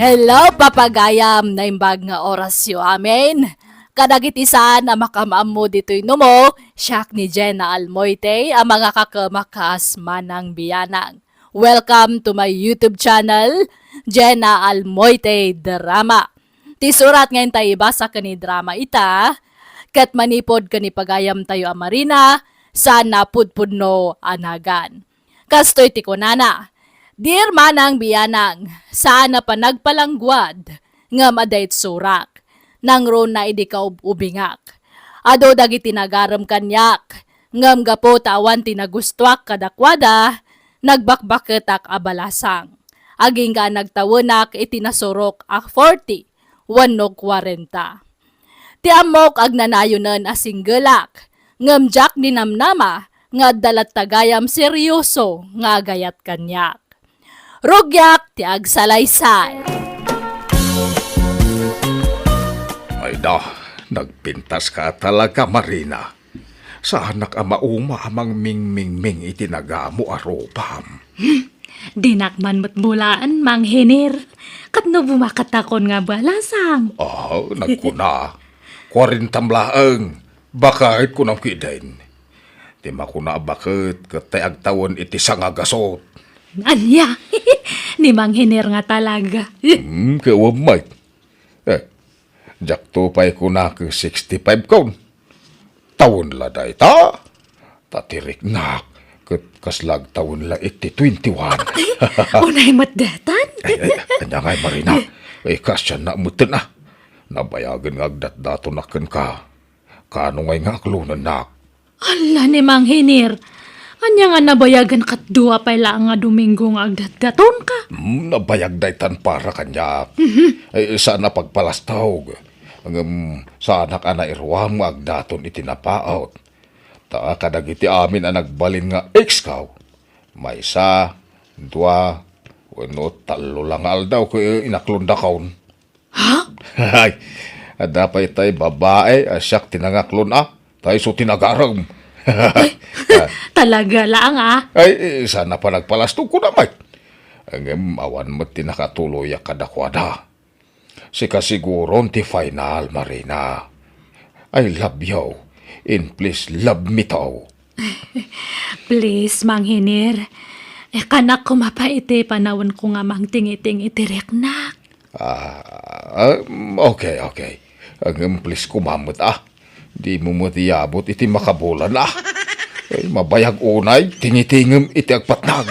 Hello, papagayam na imbag nga orasyo amin. Kadagitisan na makamaam mo dito'y numo, siyak ni Jenna Almoite, ang mga kakamakas manang biyanang. Welcome to my YouTube channel, Jenna Almoite Drama. Tisurat ngayon tayo basa ka ni drama ita, kat manipod ka ni pagayam tayo amarina, sana pudpudno anagan. Kastoy ti kunana. Dear manang biyanang, sana pa nagpalangguad, nga madayt surak, nang ron na idikaw ubingak. Ado dagiti nagaram kanyak, ngam gapo tawan tinagustuak kadakwada, nagbakbaketak abalasang. Aging ka nagtawanak itinasurok ak 40, 140. Ti amok agnanayunan asinggelak, ngam jak ninamnama, nga dalat tagayam seryoso nga gayat kanyak. Rugyak ti agsalaysay. Ay da, nagpintas ka talaga, Marina. Sa anak ama uma amang ming itinagamo aropam. Dinakman mo't bulaan, Mang Hinir. Katno bumakatakon nga balasang. Nagkuna. 40 laeng. Bakit ko nang kidain? Di makuna bakit katayag tawon iti sangagasot. Anya, ni Mang Hinir nga talaga. Kaya mate. Jak to pa'y ko na ke 65 kaun. Tawon la day ta. Tatirik na. Kaslag tawon la iti 21. Unay matdatan? Kanya ngay Marina. Kasya na mutin na. Nabayagan nga agdat-dato na ka. Kano ngay nga aklunan na. Ala ni Mang Hinir. Anya nga nabayagan kat dua pa lang nga Domingo nga agdat-daton ka. Nabayag daytan para kanya. Sana pagpalastawg. Sana ka na irwam nga agdaton itinapaot. Ta kadagiti amin ang nagbalin nga ex-kaw. May isa, dua, wano talo lang aldaw ko inaklunda kaon. Ha? Ay, adapay tay babae, asyak tinangaklon tayo so tinagaram. Talaga lang Ay, sana pa nagpalastog ko na, Mike. Ang awan mo tinakatuloy kadakwada. Sika siguro ti final, Marina. I love you. And please love me too. Please, Mang Hinir. Kanak ko mapaiti panawon ko nga mang tingiting itirek na. Okay. Ang please kumamot Di mo mo tiyabot iti makabulan Ay, mabayag unay, tingitingem iti agpatnag.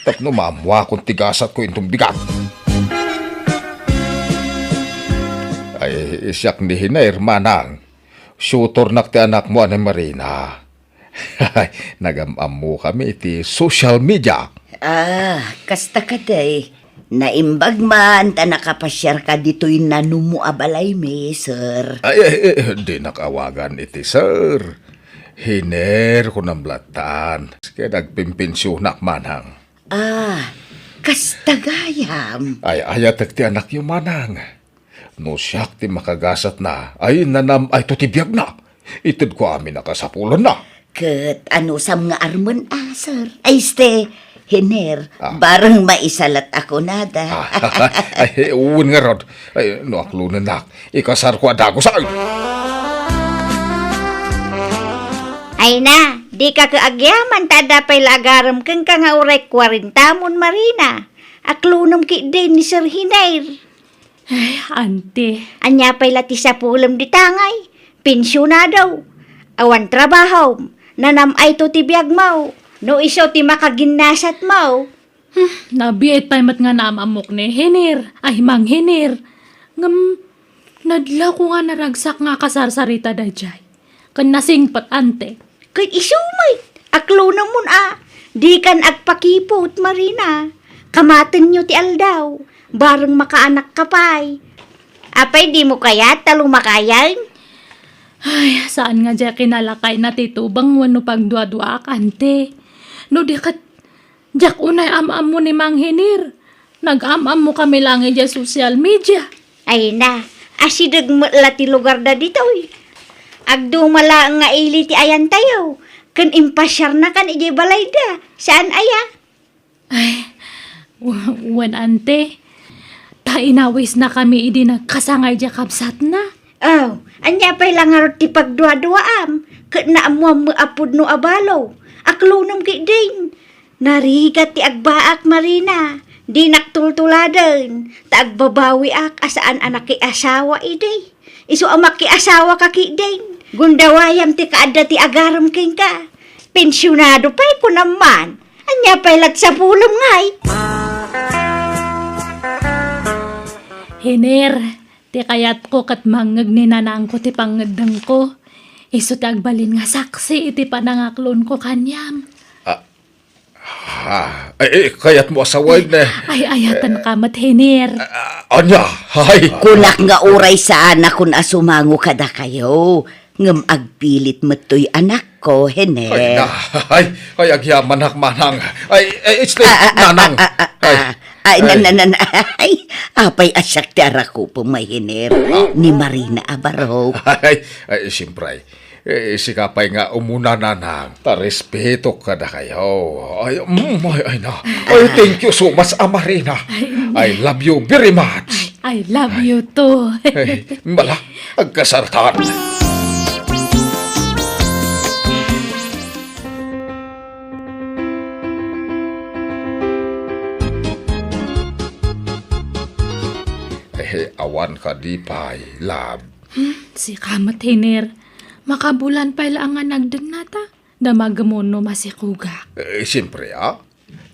Tapno mamwa kung tigasat ko itong bigat. Ay, siyak ni Hinair manang. Shooter nak ti anak mo ni Marina. Nagamam mo kami iti social media. Kasta ka day. Naimbag man, ta nakapasyar ka dito'y nanumu abalay me, sir. Ay, di nakawagan iti, sir. Hiner ko ng blatan. Kaya nagpimpensyonak manang. Kasta gayam. Ay, ayatek ti anak yung manang. No siyak ti makagasat na, ay nanam ay tutibiyag na. Itid ko amin nakasapulan na. Kat ano sam nga armon, sir. Ay, Hiner, barang maisalat ako nada. Ay, uwin nga rod. Ay, no aklunan na. Ikasar ko adago sa Ay na, di ka kaagyaman tada pa'y lagaram kang nga uray 40 mon Marina. Aklunam ki din ni Sir Hinair. Ay, ante. Anya pa'y lati sa pulam di tangay. Pensyon na daw. Awan trabaho. Nanam ay to tibiyag mau. No iso ti makaginasat mau. Nabiit pa mat nga naamamok ni Hinir. Ay, Mang Hinir. Ngam, nadla ko nga naragsak nga kasarsarita da jay. Kan nasingpat ante. Kay isumay. Aklunam mon Di kan agpakipot Marina. Kamaten nyo ti aldaw. Bareng makaanak kapay. Apay di mo kaya talong makayan? Ay, saan nga dya kinalakay na titubang wano pagdua-dua ante. No di kat, jak unay am-am mo ni Mang Hinir. Nag-am-am mo kami lang dya social media. Ay na, asidag lati lugar da dito Agdumala nga ili ti ayan tayo. Kan impasyar na kan ijay balay da. Saan aya? Ay, wan ante. Ta inawis na kami idi nagkasangay dya kabsat na. Oh, anya pa'y lang harot ti pagdua-duaam. Kat na amuam mo apod no abalo. Aklunam kay din. Narigat ti agbaak Marina. Di naktultuladen. Ta agbabawi ak asaan anak ki asawa ide. Isu amak ki asawa ka ki din. Gundawayam ti kaadda ti agaram king ka. Pensyonado pa'y ko naman. Anya pa'y lat sa pulong ngay. Hiner, ti kayat ko kat mangag ni nanang ko ti pangadang ko. Isu ti agbalin nga saksi iti panangaklon ko kanyam. Kayat mo asaway na. Ay ayatan ka mat Hiner. Anya, hay. Kunak nga uray sana kun asumango kada kayo. Ngem agpilit metoy anak ko, Hiner. Ay, agyaman manang. Nanang. Apay asyak ti arako po may Hiner. Ni Marina Abaro. Siyempre. Sikapay nga umuna nanang. Tarespeto ka na kayo. Thank you so much, Marina. I love you very much. I love you too. Bala, agkasartan. Awan ka di pa'y, love. Si kamat Hiner. Makabulan pa lang nga nagdagnata. Damagamono masikuga. Siyempre,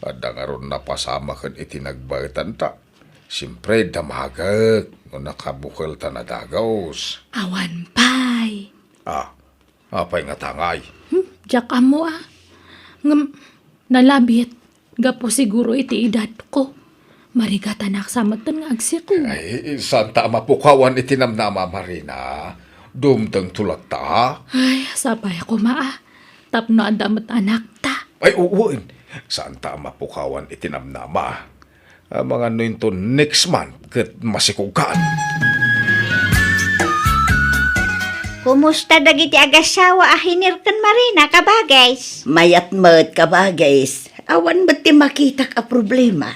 Ada nga ron napasama kan itinagbagitan ta. Siyempre, damagag. No nakabukal ta na dagaws. Awan pay. Apay nga tangay. Diyak amo nalabit. Gapo siguro iti edad ko. Marigatan aksamatan nga agsiku. Ay, santa mapukawan itinamnama, Marina. Dumtang tulad ta. Ay, sabay ko Tapno adamat anak ta. Ay, uuin. Santa mapukawan itinamnama. Mga nunto next month kat masikugan. Kumusta dagiti agasawa Hinir ken Marina kabagays? Mayat met ka ba, guys? Awan ba't ti makita ka problema?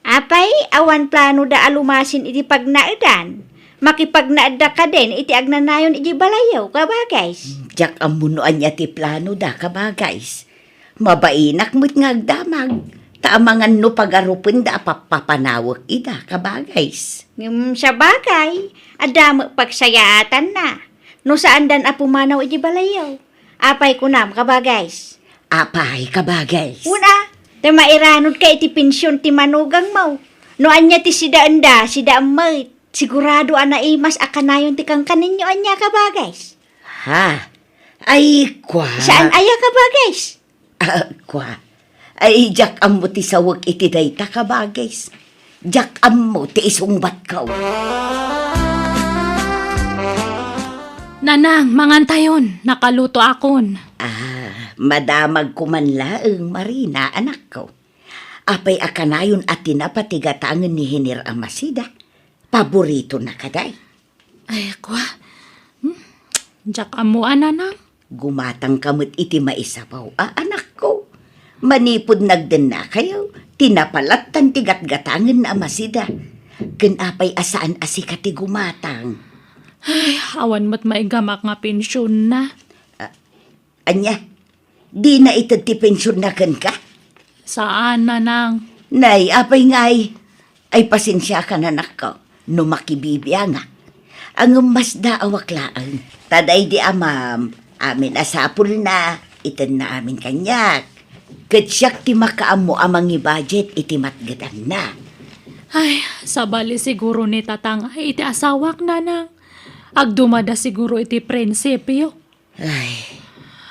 Apay, awan plano da alumasin iti pagnaedan. Makipagnaeda ka din iti agnanayon iti balayaw kabagays. Diyak ang munuan niya ti plano da ka ba, guys? Mabainak mo't nga agdamag. Taamangan no pagarupin da papapanawag ida ka ba, guys? Sa bagay, adamo pagsayaatan na. No saan dan apumanaw iti balayaw. Apay kunam kabagays. Apay ka ba, guys? Una, te mairanod ka iti pensyon ti manugang mo. No anya ti sida anda, sida amoy. Sigurado anaimas akanayon ti kang kaninyo anya kabagays. Ha? Ay, kwa. Saan aya kabagays? Kwa. Ay, jak am mo ti sawag iti dayta ka ba, guys? Jak am mo ti isungbat ka. Nanang, mangantayon. Nakaluto akon. Madamag kumanlaeng Marina, anak ko. Apay akanayon at tinapatigatangan ni Hinir Amasida. Paborito na kaday. Ay, kwa. Diyak amo, nanang. Gumatang kamot iti maisabaw, anak ko. Manipod nagden na kayo, tinapalat tan tigat-gatangan na Amasida. Ganapay asaan asikati gumatang. Ay, awan mo't maigamak nga pensyon na. Anya, di na itad ti pensyon na kan ka? Saan, nanang? Nay, apay ngay. Ay pasensya ka na ko, no makibibya nga. Ang mas daawaklaan, taday di amam, amin asapul na, itan na amin kanyak. Katsyak ti makaamo amang i-budget iti matgadan na. Ay, sabali siguro ni tatang ay iti asawak, nanang. Agdumada siguro iti prinsipyo. Ay,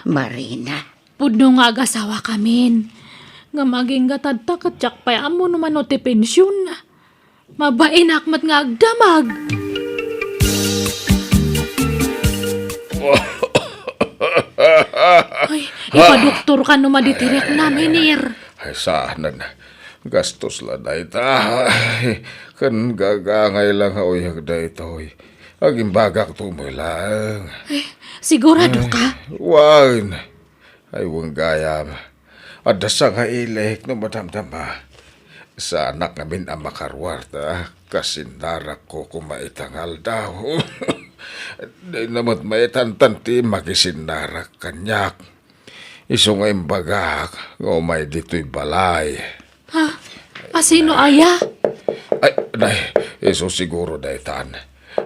Marina. Pudno nga agasawa kamin. Nga maging gatadta katsak pa amo naman o ti pensyon na. Mabainak mat nga agdamag. Ay, ipadoktor ka no maditirek namin, Ir. Ay, saanan. Gastos la da ita. Kan gagangay lang uyag da ito. Aging bagak tumoy lang. Sigurado ka? Wan. Ay, wang gayam. Adasa nga ilek no madamdama. sa anak namin ang makarwarta kasindarak ko kumaitangal daw. Di namat maitantanti magisindarak kanyak. Iso nga imbagak, ngumay dito'y balay. Ha? Sino aya? Ay, nay, iso siguro daytan.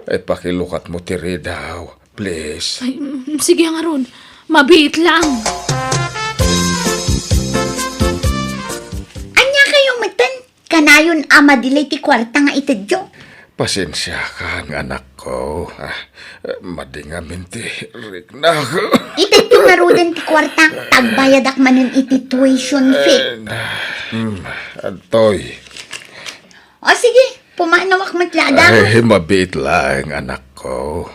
Ay, pakilukat mo tiri daw, please. Ay, sige nga ron. Mabiit lang. Anya kayo matan? Kanayon ama dilay ti kwarta nga itadyo. Pasensya ka, anak ko. Madingamin ti rik na ako. Itadyo nga rodan ti kwarta. Tagbayad ak manen iti tuition fee. Antoy. O sige, pumanawak matlada. Ay, mabit lang, anak ko.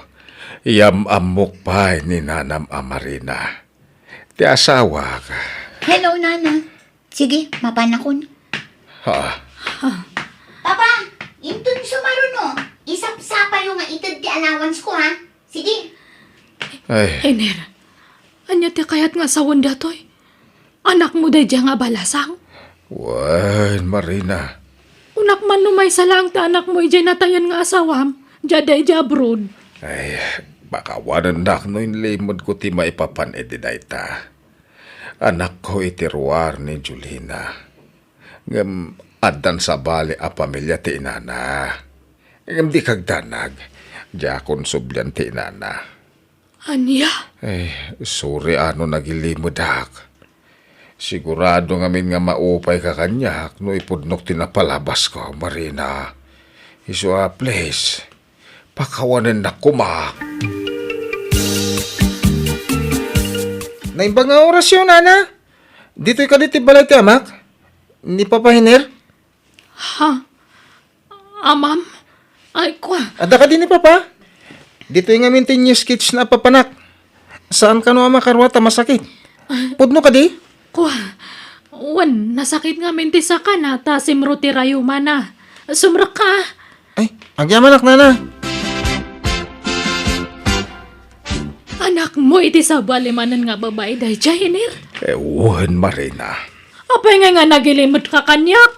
Yamamok pa ni Nanam Amarina. Ti asawa ka. Hello, Nana. Sige, mapanakon. Ha? Papa, intun sumaruno. Isap-sapa yung nga itad ti allowance ko, ha? Sige. Ay, Hiner, anya ti kayat nga sawon datoy? Anak mo day nga balasang? wan, Marina. Unak man numay sa lang ta anak mo ijay natayan nga asawam, jaday jabrod. Ay, baka wanan dak no limod ko ti maipapan edidayta. Anak ko itiruar ni Julina. Ngam adan sa bali a pamilya ti inana. Ngam di kagdanag. Jakon subyan ti inana. Anya? Ay, sorry ano nagilimod dak. Sigurado ngamin nga maupay ka kanyak no ipudnok tinapalabas ko, Marina. Iso please, pakawanan na kuma. Naimbang nga oras yun, Nana. Dito'y ka diti balay ti amak. Ni Papa Hiner. Ha? Amam? Ay, kwa. Ada ka din ni Papa. Dito'y nga mintin yung sketch na papanak. Saan ka no makarwata masakit? Pudno ka di? Kwa. Wan, nasakit nga minti sa kana, ta simro ti rayuma na. Sumrak ka. Ay, agyaman Nana. Anak mo iti sa balimanan nga babae day Jainir. Ewan, Marina. Apay nga nagilimot ka kanyak.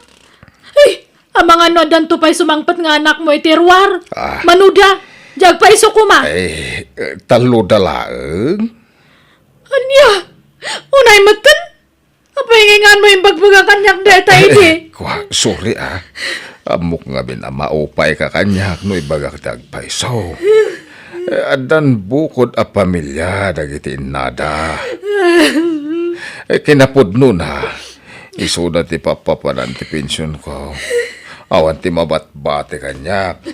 Ay, ang mga nodan to pa'y sumangpat nga anak mo itirwar. Manuda, jag pa'y sukuma. Ay, talo dalaeng. Anya, unay matan. Apay nga mo yung bagbaga kanyak deta iti. Kwa, sorry Amok nga bin maupay ka kanyak no ibagak tagpaiso. Adan bukod a pamilya dagiti nada. Kinapudno na. Isuda ti papapanan ti pensyon ko. Awan ti mabatbate kanyak.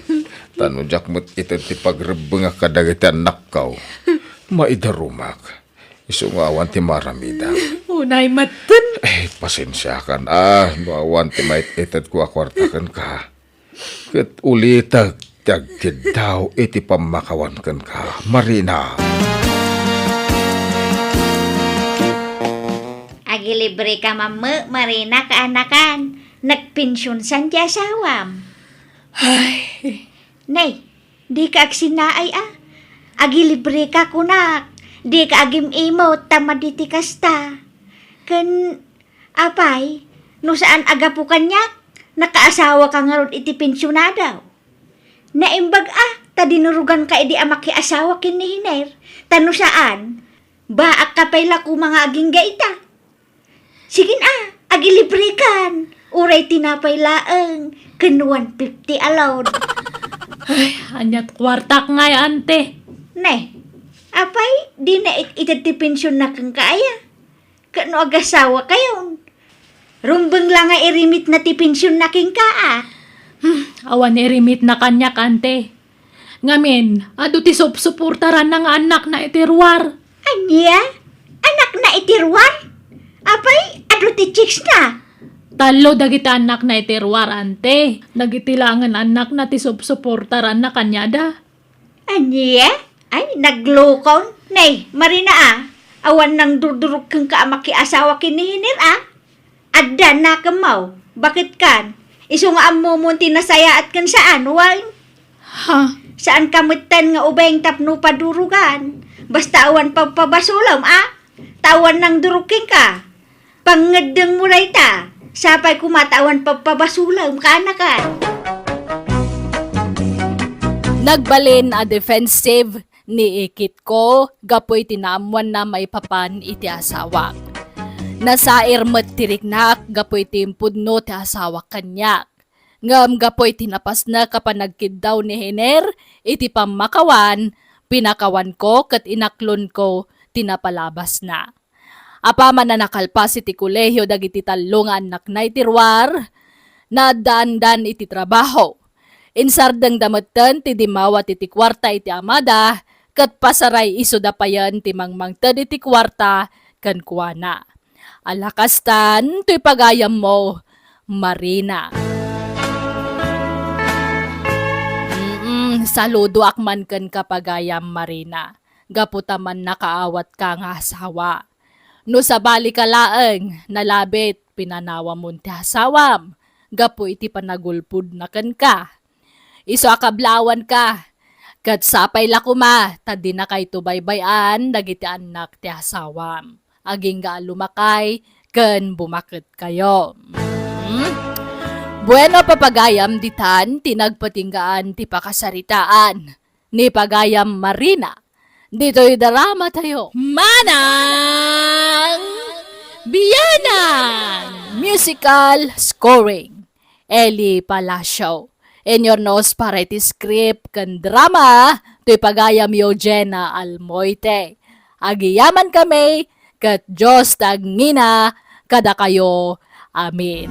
Tanudyak mo't ito ti pagrebeng nga kadagiti anak ko. Maidarumak. Isu nga awan ti maramida. Unay matan. Eh, pasensya ka no awan ti maititad ko akwartakan ka. Kat ulitag tagkid daw iti pamakawan kan ka, Marina. Agilibre ka mamme, Marina kaanakan. Nagpensyon san di asawam. Ay, Nay, di ka agsinaay Agilibre ka kunak. Di ka agim imo tamaditi kasta. Kan, apay, no saan agapu kanyak, nakaasawa ka nga ron iti pensyonadaw. Naimbag ta dinurugan ka edi amaki asawa kin ni Hiner. Tano saan, baak ka payla ko mga aging gaita. Sigin agilibre kan. Uray tinapay laeng, kan 150 allowed. ay, anyat kwartak nga ante. Ne, apay, di na itatipensyon na kang kaya. Kano agasawa kayon? Rumbeng lang nga irimit na tipensyon na king kaa. Awan irimit na kanyak ante. Ngamin, ado ti suportaran ng anak na itirwar. Anya? Anak na itirwan? Apay, ado ti chicks na. Talo dagiti anak na itirwar ante. Nagitilangan anak na ti suportaran na kanyada. Anya? Ay, naglokon? Nay, Marina awan nang durdurog kang kaamaki asawa kinihinir Adda na kamaw. Bakit kan? Iso nga amo mo tinasaya at kan saan, wal? Ha? Saan kamutan nga ubayang tapno padurugan? Basta awan pagpabasulam, Tawan ng duruking ka. Pangadang muray ta. Sapay kumatawan pagpabasulam ka na ka. Nagbalin a defensive ni ikit ko, gapoy tinamuan na may papan iti asawak. Nasair met tiriknak, gapoy timpudno ti asawak kanyak. Ngam gapoy tinapas na kapanagkid daw ni Hiner, iti pamakawan, pinakawan ko kat inaklon ko, tinapalabas na. Apaman na nakalpas iti kulehyo dagiti talungan anak na itirwar, na daan-dan iti trabaho. Insardang damatan ti dimawat iti kwarta iti amada, kat pasaray iso dapayan ti mangmangtad iti kwarta kan kuana. Alakastan, to'y pagayam mo, Marina. Saludo akman kan kapagayam, Marina. Gaputaman nakaawat ka nga asawa. No sa bali ka laeng, nalabit, pinanawa mo ti asawam. Gapo iti panagulpud na kan ka. Iso akablawan ka. Kat sapay lakuma, tadi na kay tubaybayan, dagiti anak ti asawam. Aging ga lumakay, ken bumakit kayo. Bueno papagayam ditan, tinagpatinggaan ti pakasaritaan. Ni pagayam Marina. Dito'y drama tayo. Manang Biyanan! Musical scoring. Eli Palacio. In your nose para iti script kan drama, to'y pagayam Eugenia Almoite. Agiyaman kami, kat Diyos tagngina, kada kayo. Amin.